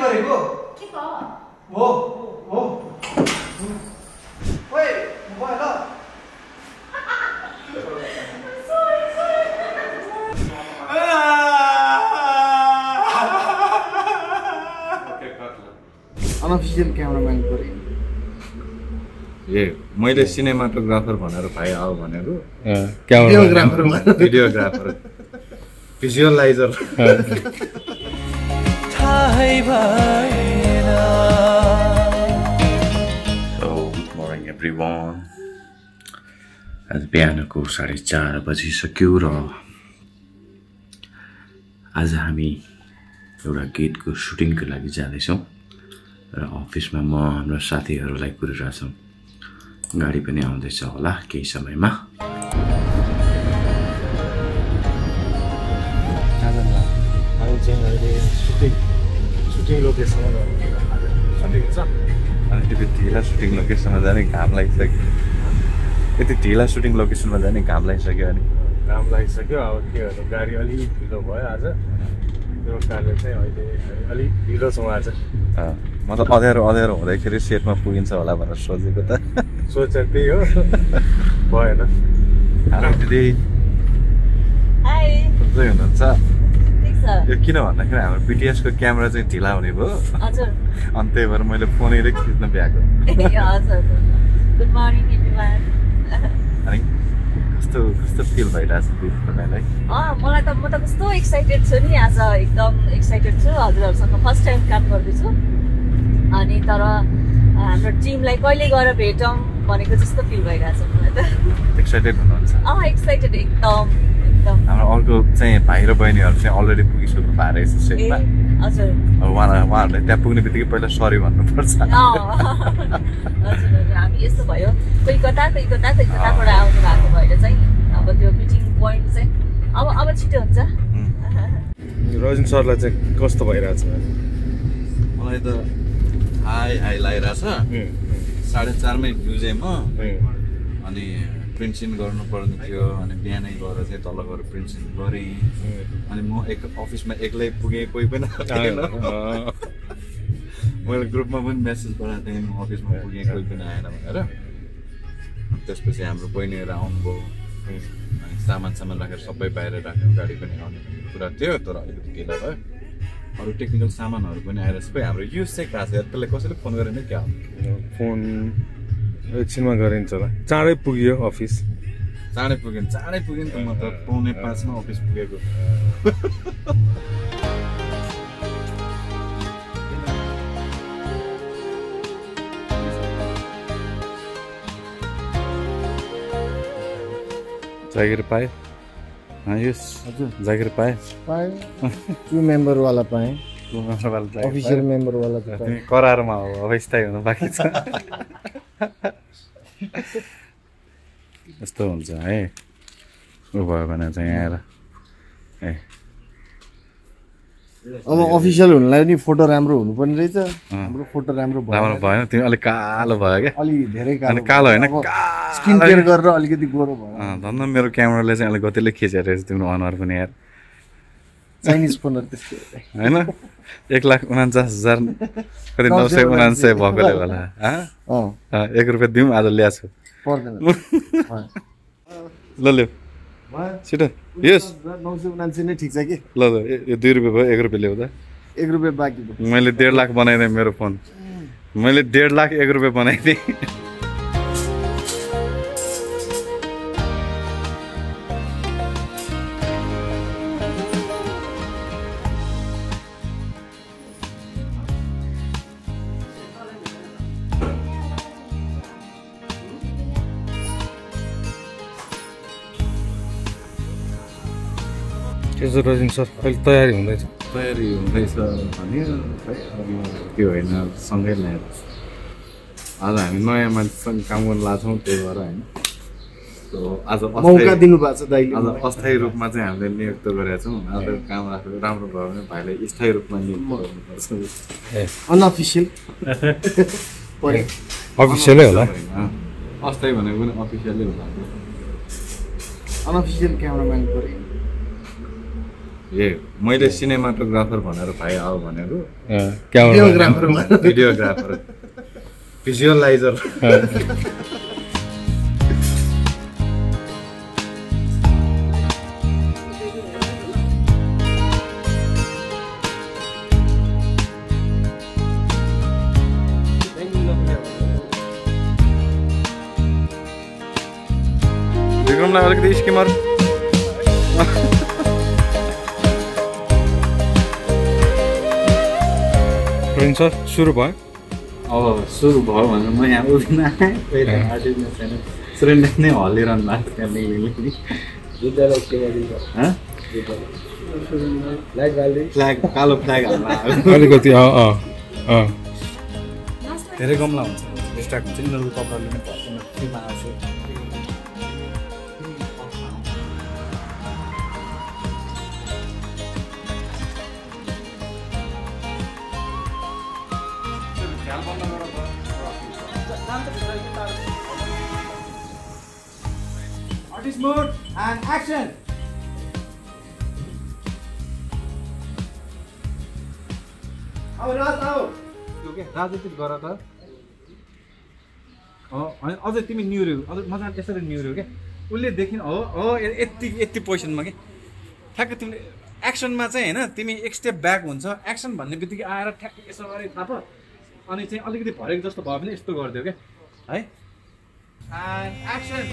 गरेको के भयो हो हो ओइ भयो ल अनअफिसियल क्यामेराम्यान गरे ए मैले सिनेमाटोग्राफर भनेर भाइ आऊ भनेको videographer भिजुअलाइजर So, good morning everyone. आज बिहानको 4:30 बजिसक्यो र आज हामी एउटा गीतको सुटिङको लागि जाँदैछौँ र अफिसमा म हाम्रो साथीहरूलाई कुरिरहेछौँ गाडी पनि आउँदैछ होला केही समयमा हामी चाहिँ अहिले सुटिङ लोकेसनमा सुटिङ छ अनि त्यो ढिला सुटिङ लोकेसनमा जाने घाम लागिसक्यो यति ढिला सुटिङ लोकेसनमा जाने घाम लागिसक्यो अनि घाम लागिसक्यो अब के गर्नु गाडी अलिक ढिलो भयो आज त्यो कारणले चाहिँ अहिले अलिक ढिलो छौँ आज म त अँध्यारो हुँदाखेरि सेटमा पुगिन्छ होला भनेर सोचेको त सोचेर त्यही हो भएन दिदी कस्तै हुनुहुन्छ यो किन भन्दाखेरि हाम्रो बिटिएसको क्यामेरा चाहिँ ढिला हुने भयो अनि त्यही भएर मैले फोनैले खिच्न भ्याएको अनि कस्तो कस्तो फिल भइरहेछ तपाईँलाई मलाई त म त कस्तो एक्साइटेड छु नि आज एकदम एक्साइटेड छु हजुरहरूसँग फर्स्ट टाइम काम गर्दैछु अनि तर हाम्रो टिमलाई कहिले गएर भेटौँ भनेको जस्तो फिल भइरहेछ मलाई त एक्साइटेड हुनुहुन्छ एक्साइटेड एकदम हाम्रो अर्को चाहिँ भाइ र बहिनीहरू चाहिँ अलरेडी पुगिसक्नु भएको रहेछ सेटमा हजुर अब उहाँहरूले त्यहाँ पुग्ने बित्तिकै पहिला सरी भन्नुपर्छ हजुर हामी यस्तो भयो कोही कता कताबाट आउनु भएको भएर चाहिँ अब त्यो मिटिङ पोइन्ट चाहिँ अब छिटो हुन्छ रजिन सरलाई चाहिँ कस्तो भइरहेछ मलाई त हाई लागिरहेछ 4:30 मै भ्युजे म अनि प्रिन्ट गर्नुपर्ने थियो अनि बिहानै गएर चाहिँ तल गएर प्रिन्ट गरेँ अनि म अफिसमा एक्लै पुगेँ कोही पनि आएन मैले ग्रुपमा पनि मेसेज गरेको थिएँ म अफिसमा पुगेँ कोही पनि आएन भनेर त्यसपछि हाम्रो बहिनीहरू आउनुभयो अनि सामान राखेर सबै बाहिर राख्यो गाडी पनि आउने कुरा थियो तर अलिकति ढिला भयो अरू टेक्निकल सामानहरू पनि आएर सबै हाम्रो युज चाहिँ खास त्यसलाई कसैले फोन गरेन क्या फोन एकछिनमा गरिन्छ होला चाँडै पुग्यो अफिस चाँडै पुग्यो त म त 4:45 मा अफिस पुगेको जागिर पाएँ यस जागिर पाएँ 2 मेम्बर वाला पाएँ अफिसियल मेम्बर वाला त करारमा हो अब स्थायी हुनु बाँकी छ यस्तो हुन्छ है उ भयो भने चाहिँ आएर अब अफिसियल हुनलाई नि फोटो राम्रो हुनुपर्ने रहेछ हाम्रो फोटो राम्रो भएन तिमी अलिक कालो भयो क्या अलि धेरै कालो होइन स्किन केयर गरेर अलिकति गोरो भयो धन्न मेरो क्यामेराले चाहिँ अलिक गतिले खिचेर रहेछ तिम्रो अनुहार पनि यार चाइनिज फोनहरू त्यस्तो होइन 1,49,000 कति 999 भएकोले होला ₹1 दिउँ आज ल्याएको पर्दैन ल ल्याऊ छिटो यस 999 नै ठिक छ कि ल यो ₹2 भयो ₹1 ल्याऊ त ₹1 बाँकी मैले 1.5 लाख बनाइदिएँ मेरो फोन मैले 1.5 लाख ₹1 बनाइदिएँ त्यसो रजिन सर अहिले तयारी हुँदैछ भने के होइन सँगै ल्याएर आज हामी नयाँ मान्छेसँग काम गर्न लाग्छौँ त्यही भएर होइन आज मौका दिनु भएको छ दाइले आज अस्थायी रूपमा चाहिँ हामीले नियुक्त गरेका छौँ आज काम राखेको राम्रो भयो भने भाइलाई स्थायी रूपमा नियुक्त गर्नुपर्छ अनअफिसियल अफिसियलै होला अस्थायी भनेको पनि अफिसियलै होला अनअफिसियल क्यामेराम्यान गरे मैले सिनेमाटोग्राफर भनेर भाइ आऊ भनेको क्यामेरा भिडियोग्राफर भिजुअलाइजर विक्रमलाई अलिकति स्किमर सर सुरु भयो अब सुरु भयो भनेर म यहाँ उभिन आएँ पहिला आर्टिस्ट छैन सुरेन्द्र नै हल्लिरहनु भएको फ्ल्याग कालो फ्ल्याग हाल्न अलिकति धेरै गमला हुन्छ डिस्ट्राक्ट हुन्छ यिनीहरूको कपडाले नै पर्छ फ्रीमा आउँछु Artist mode and action. अब राज आऊ ओके राजनीति गर त अनि अझै तिमी न्युर्यौ अझ मजाले यसरी न्युर्यौ के उसले देखिन हो यति पोजिसनमा के ठ्याक्क तिमीले एक्सनमा चाहिँ हैन तिमी एक स्टेप ब्याक हुन्छ एक्सन भन्ने बित्तिकै आएर ठ्याक्क यसो गरे थाप अनि चाहिँ अलिकति भरेको जस्तो भयो भने यस्तो गरिदियो के है and action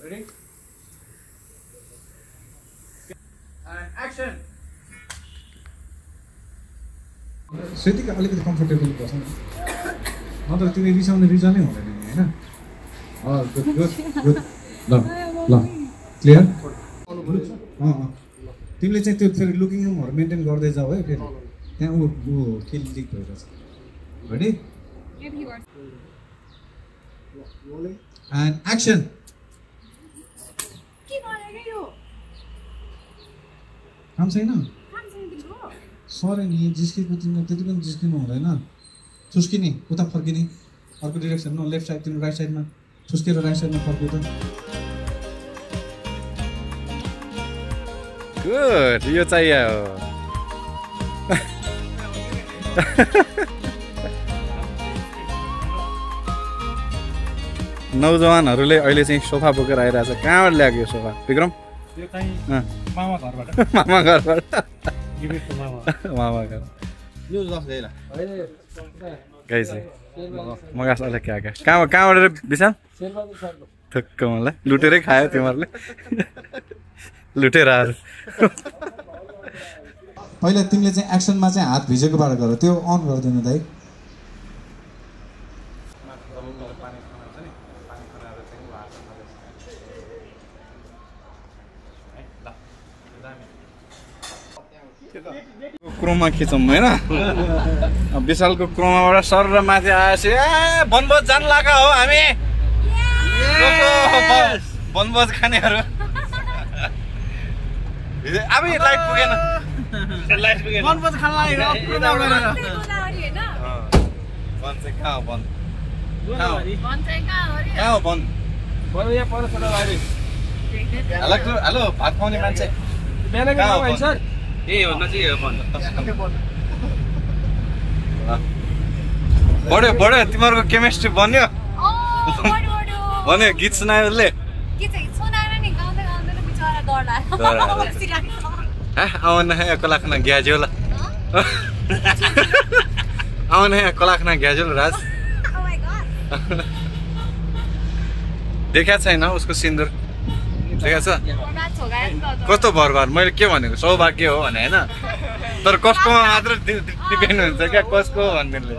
Ready? And action. सेटिक अलिकति कम्फर्टेबल बस्छ न नत्र तिमी रिसाउने रिजनै हुँदैन नि हैन गुड गुड गुड ल ल क्लियर तिमीले चाहिँ त्यो फेरि लुकिङ रुमहरु मेन्टेन गर्दै जाऊ है फेरि त्यहाँ उ के लिक भइरहेछ रेडी एन्ड एक्सन काम छैन सर नि जिस्केको तिमीले त्यति पनि जिस्किनु हुँदैन छुस्किने उता फर्किने अर्को डिरेक्सन न लेफ्ट साइड तिम्रो राइट साइडमा छुस्केर राइट साइडमा फर्कियो त गुड यो चाहियो नौजवानहरूले अहिले चाहिँ सोफा बोकेर आइरहेछ कहाँबाट ल्याएको यो सोफा विक्रम यो चाहिँ मामा घरबाट मामा घरबाट गिफ्टको मामा मामा घर यो जस गइला गाइस मगास अलि क्या कहाँबाट विशाल ठक्क मलाई लुटेरै खायो तिमीहरूले लुटेर पहिला तिमीले चाहिँ एक्सनमा चाहिँ हात भिजेकोबाट गर त्यो अन गरिदिनु दाइ क्रोमा खिचौँ होइन विशालको क्रोमाबाट सर र माथि आएपछि ए वनभोज जान लागा हो हामी वनभोज खानेहरू अब लाइट पुगेन वनभोज खान लागेको कहाँ हो हेलो भात खुवाउने मान्छे बढ्यो तिमीहरूको केमिस्ट्री बन्यो भन्यो गीत सुनायो उसले आउन कलाखाना ग्याज्यो ल आउन कलाखाना ग्याज्यो राज देखा छैन उसको सिन्दुर देखा छ कस्तो भरभार मैले के भनेको सौभाग्य हो भने होइन तर कसकोमा मात्र डिपेन्ड हुन्छ क्या कसको भन्नेले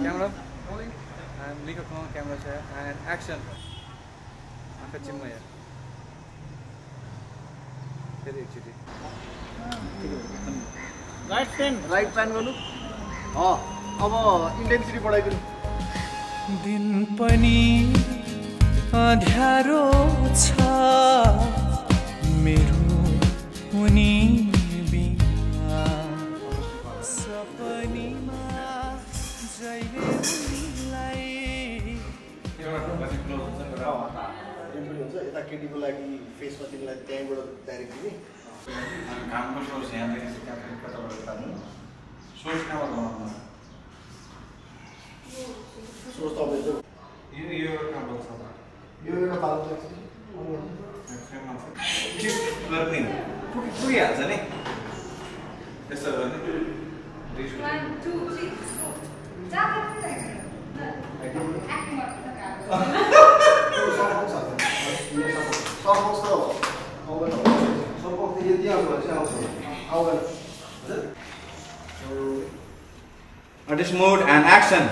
Camera. And Liko Kong camera share and action. Angka cimma ya. Jadi एकचोटी. Right pan गर्नु. अब intensity बढाइदिनु. दिन पनि अँध्यारो छ मेरो उनी बिना सपनीमा जहिले उनीलाई यता केटीको लागि फेसमा तिमीलाई त्यहीँबाट डाइरेक्ट दिने कामको सोर्स यहाँदेखि कताबाट तान्नु सोर्स कहाँबाट बनाउनु सोर्स तपाईँको यो कहाँबाट छ यो एउटा पाल्छ पुगिहाल्छ नि त्यस्तो गर्ने 1, 2, 3, 4. Artist mode and action.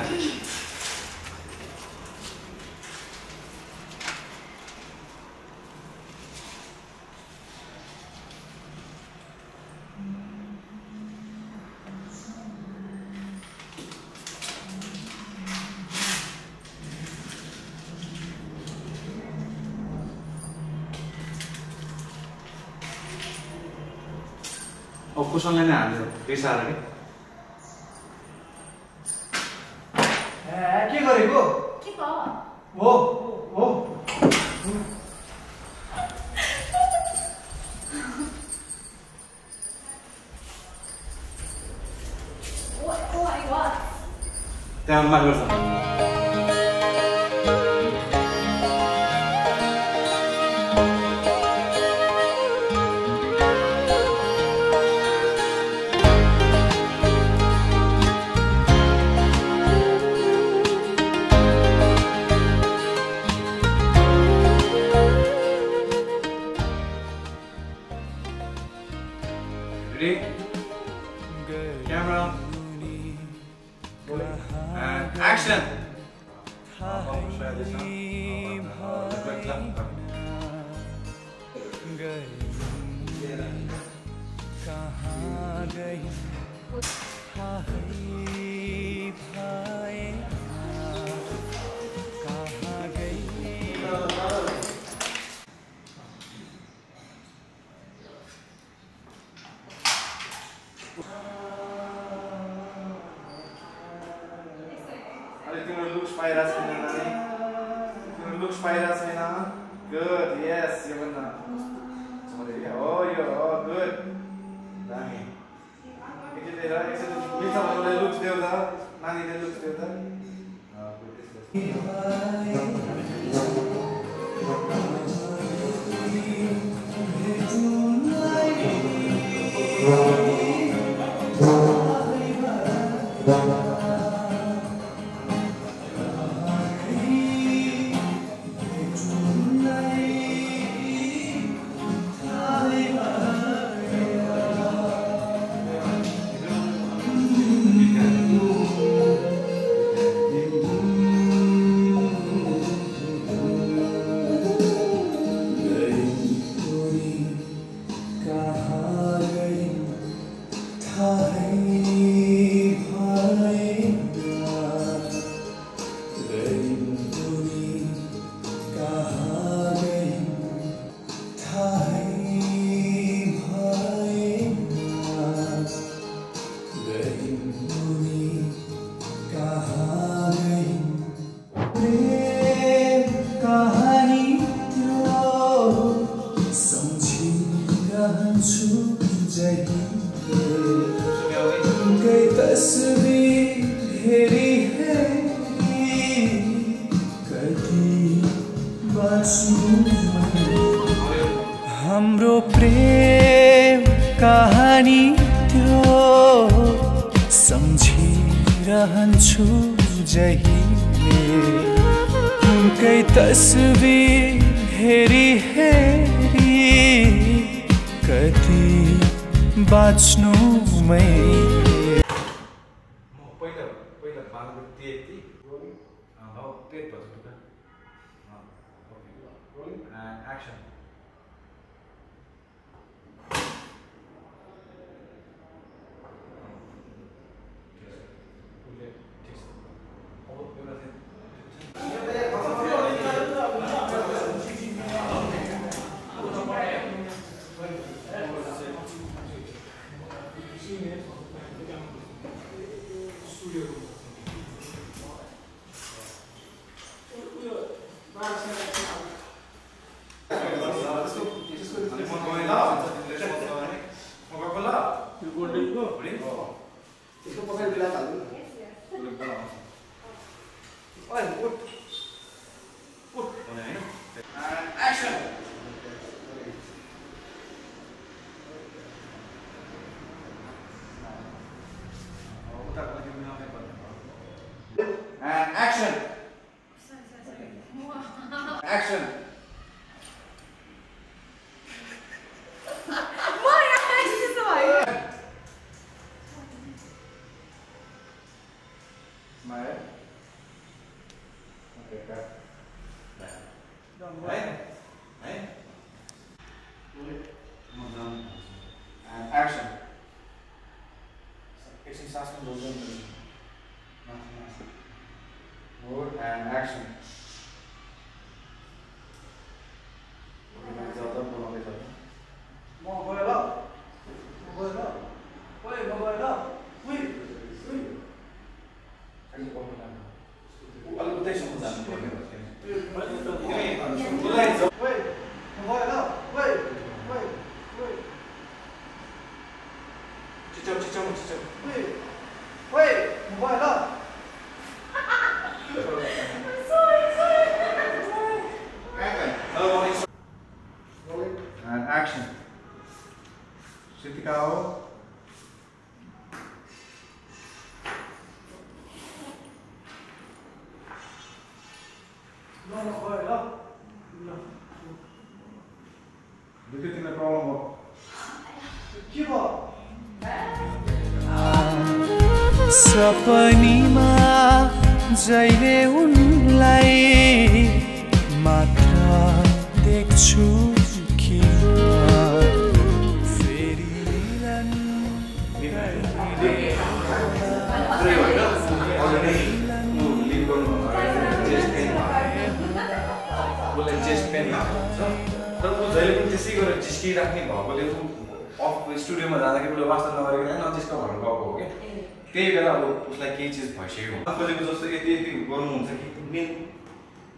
कुशलले नै हाल्यो रिसाएर के गरेको के भयो हो हो Oh my god. त्यहाँ माफ गर्छ Camera and action. कहाँ गई कहाँ गई Your looks paira छैन good yes यो भन्दा oh you're good दामी एकचोटि लुक्स देऊ त नानीले लुक्स देऊ त सम्झिरहन्छु जहिले तस्वीर हेरी हेरी कति बाँच्नु हाम्रो प्रेम कहानी त्यो सम्झिरहन्छु जहिले उनकै तस्वीर हेरी हेरी कति बाँच्नु मै पहिला बालको त्यति अब पेट भन्छ टुक्रा action And action. Action. Smile. Okay, cut. Right? And action. It's in suspense. Good and action. And action. Sitikao. Look at the problem. सपनीमा जहिले उनलाई मात्र देख्छु कि फेरि मिलन तर ऊ जहिले पनि त्यसै गरेर जिस्किराख्ने भएकोले स्टुडियोमा जाँदाखेरि उसले वास्ता नगरेको नजिस्क भनेर गएको हो कि त्यही बेला अब उसलाई केही चिज भइसक्यो खोजेको जस्तो यति यति गर्नुहुन्छ कि man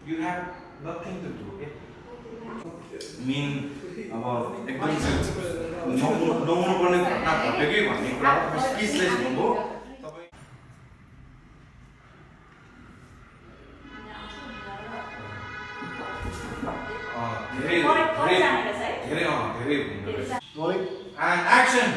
you have nothing to do के मेन अब एकदम नहुनु पर्ने घटना घट्यो कि भन्ने कुरा स्पिचलेस हुनुभयो And action.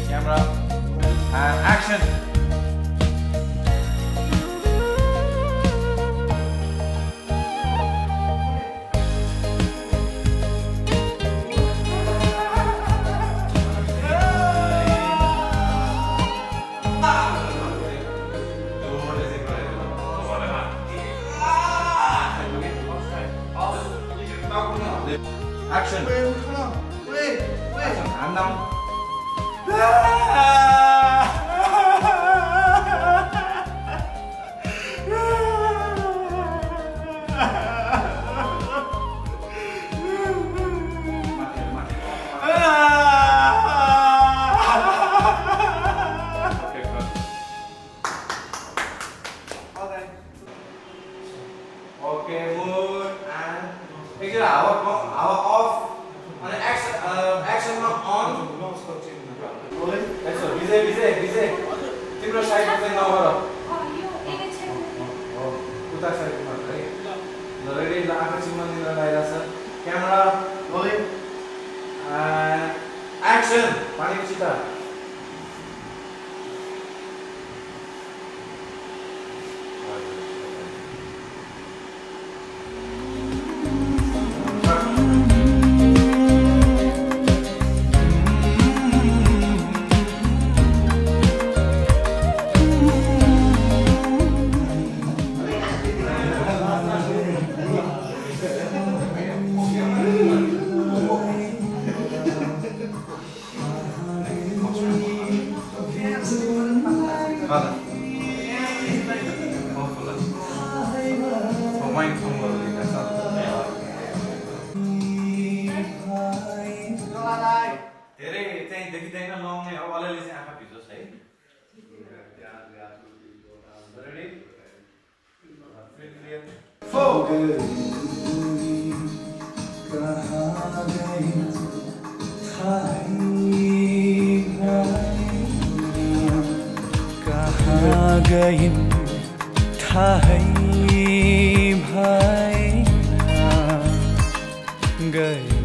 Camera and action. Action. Wait. Calm down. Okay mode and एकजना हावा अफ अनि एक्सनमा अन यसो विजय तिम्रो साइडमा चाहिँ नगर उता साइडमा है ल रेडी ल आँखा चिम्मन लगाइरहेछ क्यामेरा रोलिङ एक्सन पानीको छिटा धेरै चाहिँ देखिँदैन लङै हो अलिअलि चाहिँ आँखा भिजोस् है रेडी कहाँ गइन् थाहै भएन गइन्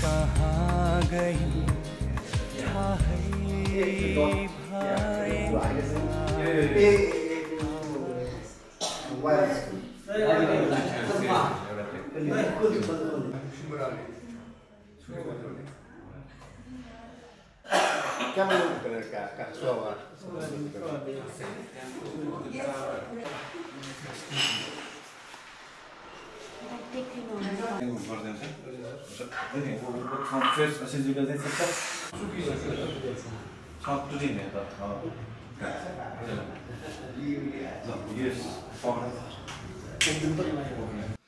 कहाँ गइन् थाहै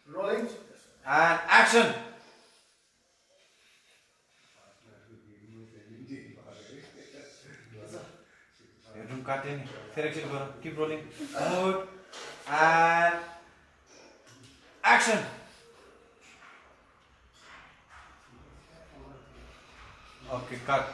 Rolling. And action. Room काटे नि फेरि एकछिन गर keep rolling mode and action okay cut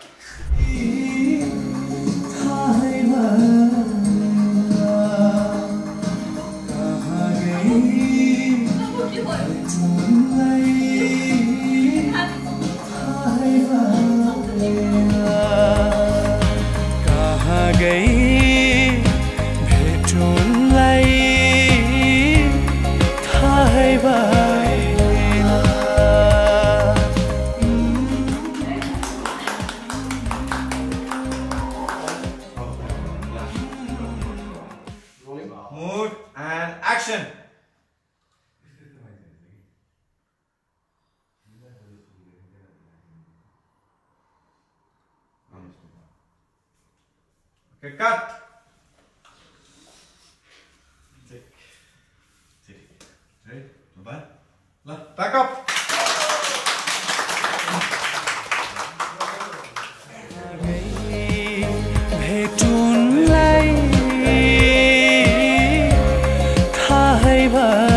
Mood and action. Okay, cut. Ready? Back up. भेटुनलाई थाहै भयो